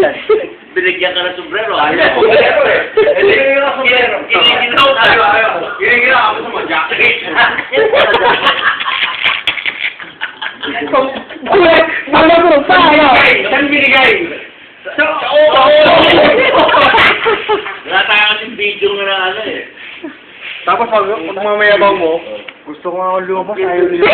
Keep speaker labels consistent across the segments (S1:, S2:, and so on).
S1: yan.
S2: Binigyan ka ng sombrero.
S1: Ayaw. Binigyan ka ng sombrero.
S2: Giniginaw ka.
S1: Ayaw. Giniginaw ako sa mga jacket.
S3: Wala mo pa, ano?
S1: Saan binigay?
S2: Sa wala tayo kasing video nga na ano eh.
S1: Tapos pag mamayabang mo, gusto ko nga lumabas, ayaw nila.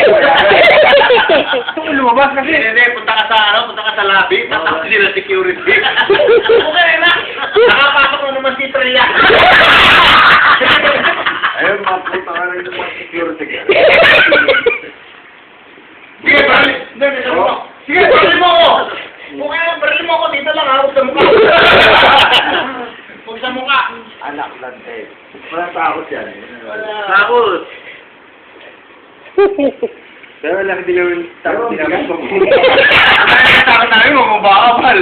S1: Gusto ko lumabas kasi.
S2: Hindi, punta ka sa lobby, tapos sila security. Okay na. Nakapasok na naman si Tria.
S1: Ayun, mapunta ka rin sa security.
S2: Sige, baril. Sige, baril mo ako. Baril mo ako, dito lang ha, huwag sa mukha. Huwag sa mukha.
S1: Anak lang eh. Wala takot yan.
S2: Takot.
S1: Pero lang din yung takot namin kung takot namin mamabakapal.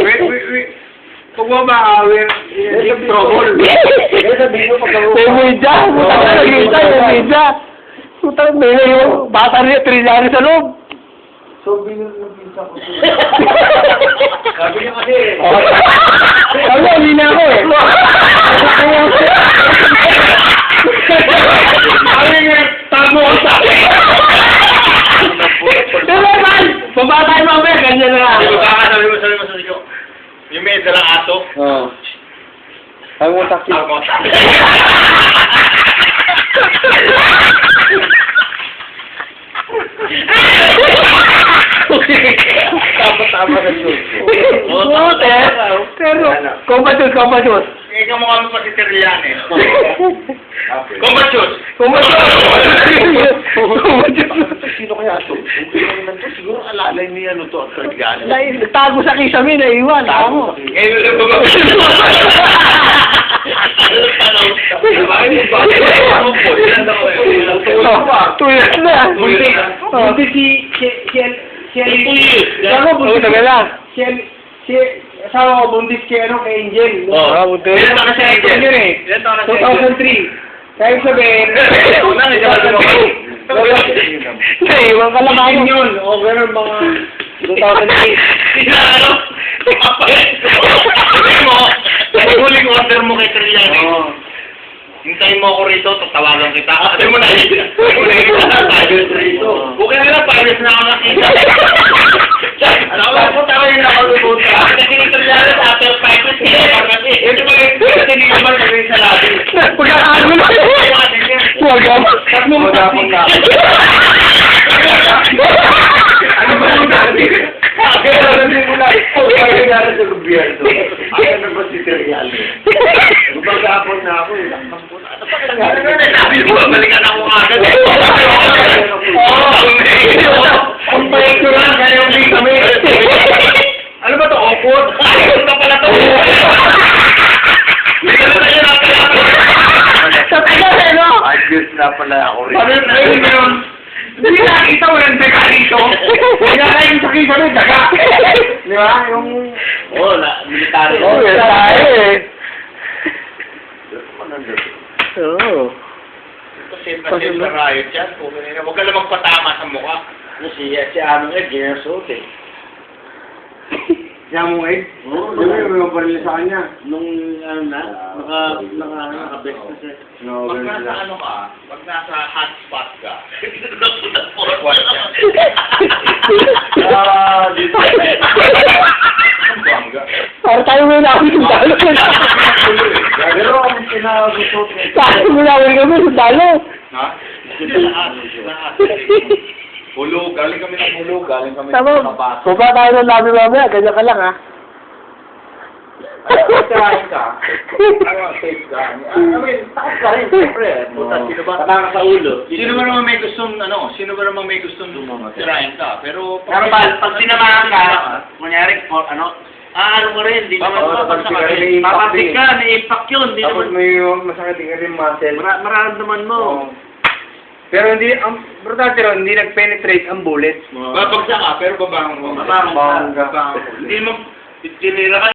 S1: Wait. Kung mamahawin, yung trouble.
S3: May media. Putang may yung bata rin, trilyari sa loob.
S1: So, binigyan ng pinsa ko. Sabi niya kasi.
S3: Sabi, hindi na ako eh.
S1: Sabi niya, tamo ko sa akin.
S3: Pero man, baba tayo mamaya, ganyan na nga.
S2: Sabi mo sa iyo. Yung may dalang ato.
S3: Oo. Sabi mo taksi.
S1: Tama sa shoot.
S3: Pero, kompa-shoot.
S2: Ikaw mo kami pa si Terian eh.
S1: Okay.
S2: Kombatyos!
S1: Sino kaya ito? Siguro alalay niya ano to at kagalit.
S3: Tago sa kisame, naiwan. Tamo.
S2: Ngayon lang ba?
S3: Tuyos na.
S1: Buti si asawa ko, buntis kay Angel.
S2: Ilan taon na si Angel? Ilan taon na si Angel?
S1: 2003. Kaya sabihin,
S3: Naiwan ka lang ako.
S1: yun. O, ganun mga 2008.
S2: Ano? Sabi mo, huling order mo kay Trillian. Hintayin mo ako rito, tatawagan kita. Sabi mo na, huling order rito. Okay na lang, payos na ako nakita. Ano ba? Punta ko yung nakaluluta. Kasi ni Trillian sa Apple Pipes, ito ba yung hindi naman kami sa labi.
S3: Pagkakaano na. Huwag ako.
S1: Tatlo mo tapong ka. Ano ba yung dati? Kaya sabi mo na, kaya nangyari sa gobyerno. Ayaw na ba si Terian? Magpagkapon na ako, lakang po na. Ano pa nangyari?
S2: Sabi mo, balikan ako agad.
S1: Kung pahit ko lang, kaya yung kami. Ano ba ito? Awkward?
S2: Ito na pala to. Ito na yun ang
S3: Sa tagal eh, no?
S1: Ayos na pala ako rin.
S3: Ayun yun.
S1: Hindi nakita mo ng daga dito. Kaya na yung sakit kami, daga. Di ba? Yung...
S2: Oo, military.
S3: Oo, yan tayo eh. Oo.
S2: Kasi na riot yan. Huwag ka lang magpatama sa mukha. Si Anong Ed, ginasuot eh.
S1: Siya mong egg? Oo. Di ba yung baril sa kanya?
S2: Nung ano na, naka-best na siya.
S1: No,
S2: Pag
S1: ganun
S2: nasa
S1: lang.
S2: ano ka, pag nasa hotspot ka,
S1: Dito. Ang bangga.
S3: Para tayo may namin sundalo.
S1: Pero ang pinagutot niya.
S3: Tayo may namin kami sundalo.
S1: Ha? Hulog, galing kami ng hulog, galing kami
S3: Tama.
S1: ng kabato.
S3: Baba tayo ng labi mamaya, ganyan ka lang ha.
S1: Ay, tirahin ka. Ano, safe ka. I mean, takot ka rin, siyempre.
S2: Puta, sino ba?
S1: Pataka sa ulo.
S2: Sino ba naman may gustong, sino ba naman may gustong sirain ka? Pero
S1: pag
S2: sinamahan ka, kunyari, ano mo rin, di naman
S1: Papapag
S2: mapagsak
S1: ka rin, may
S2: Papapag
S1: impact
S2: ka, na-impact yun, di
S1: Tapos
S2: naman,
S1: may masakit ka rin muscle.
S2: mararamdaman mo.
S1: Oo. Pero hindi, ang brutal pero hindi nag-penetrate ang bullet.
S2: Babagsak ka, pero babangon mo.
S1: Babangon ka.
S2: Hindi mo, tinira ka,